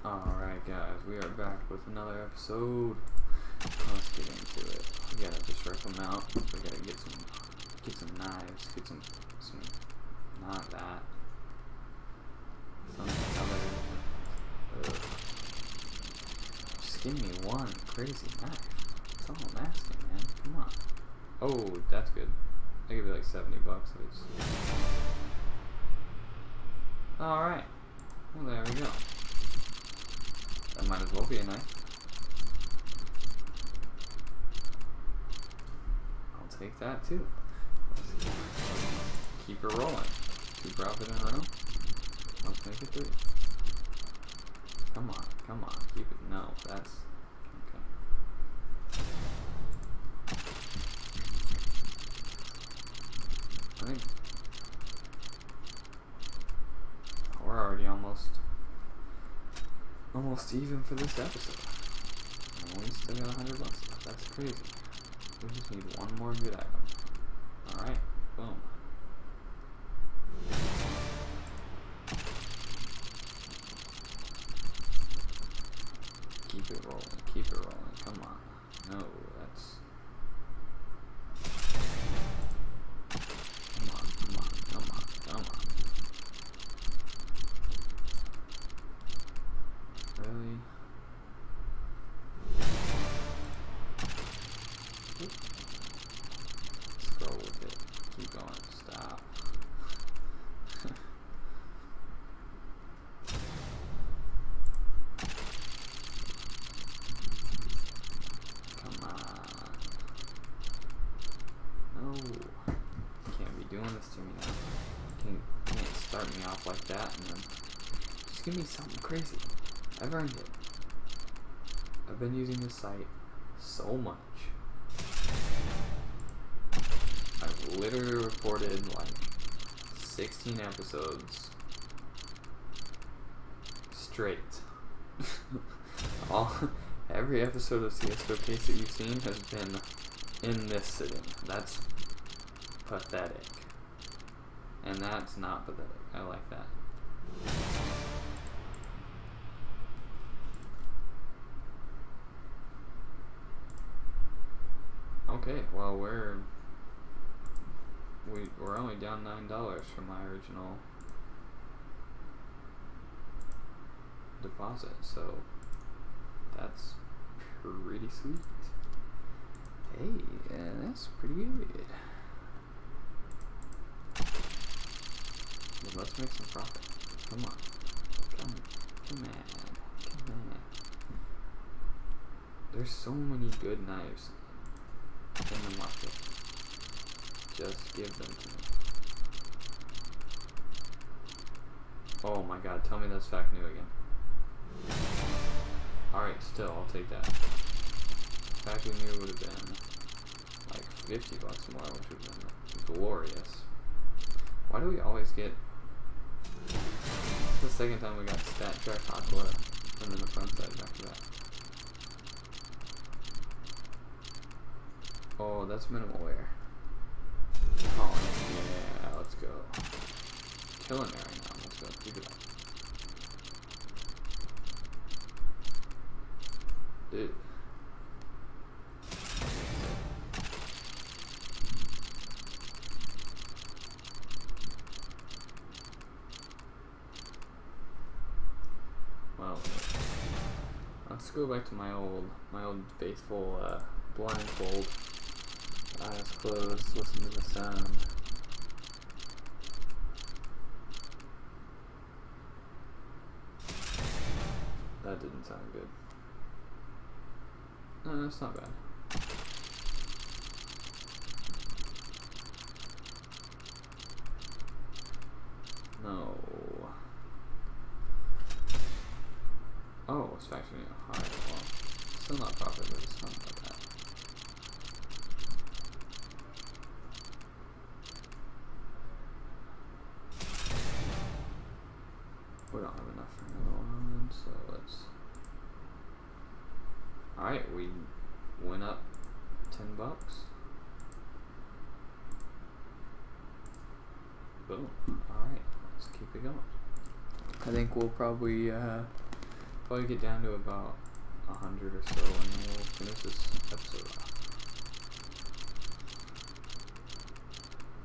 Alright guys, we are back with another episode. Let's get into it. We gotta just rip them out. We gotta get some knives, get some not that. Some other just give me one crazy knife. That's all I'm asking, man. Come on. Oh, that's good. That could be like $70 if it's alright. Well, there we go. That might as well be a knife. I'll take that too. Let's keep it rolling. 2 profit in a row. Let's make it 3. Come on, come on. Keep it. No, that's okay. I think we're already almost even for this episode. And we still got $100 left. That's crazy. We just need one more good item. Alright, boom. Keep it rolling, keep it rolling. Come on. No, that's come on, come on, come on, come on. Really? Scroll with it. Keep going. Stop. Come on. No. Can't be doing this to me now. Can't start me off like that and then just give me something crazy. I've earned it. I've been using this site so much. I've literally recorded like 16 episodes straight. Every episode of csgo-case that you've seen has been in this sitting. That's pathetic. And that's not pathetic. I like that. Okay, well we're only down $9 from my original deposit, so that's pretty sweet. Hey, that's pretty good. Well, let's make some profit. Come on, come on. There's so many good knives in the market. Just give them to me. Oh my god, tell me that's fact new again. Alright, still, I'll take that. Fact new would have been like $50 more, which would have been glorious. Why do we always get... It's the second time we got stat track aqua and then the front side back to back. Oh, that's minimal wear. Oh, yeah, let's go. Killing it right now. Let's go. Keep it up. Dude. Well, let's go back to my old faithful blindfold. Eyes closed, listen to the sound. That didn't sound good. No, that's not bad. No. Oh, it's factory new. Alright, well, still not profit, but it's not like that. We don't have enough for another one, so let's... Alright, we went up $10. Boom. Alright, let's keep it going. I think we'll probably Probably get down to about 100 or so, and then we'll finish this episode off.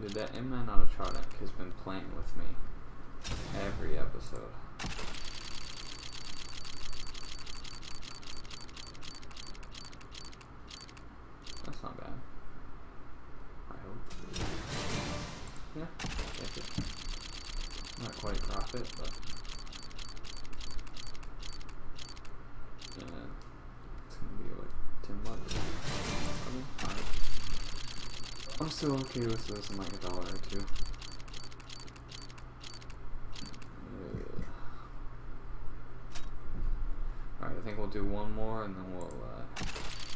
Dude, that M-Man on a Tronic has been playing with me every episode. That's not bad. I hope. Yeah, that's it. Not quite profit, but yeah, it's gonna be like 10 bucks. Alright. I'm still okay with this in like $1 or $2. Alright, I think we'll do one more and then we'll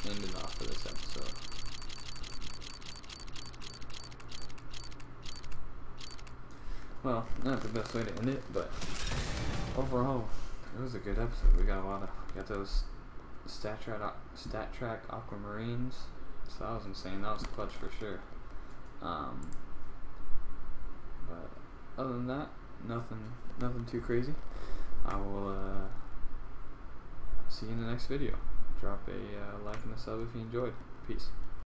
end it off for this episode. Well, not the best way to end it, but overall, it was a good episode. We got got those stat track aquamarines. So that was insane. That was clutch for sure. But other than that, nothing too crazy. I will see you in the next video. Drop a like and a sub if you enjoyed. Peace.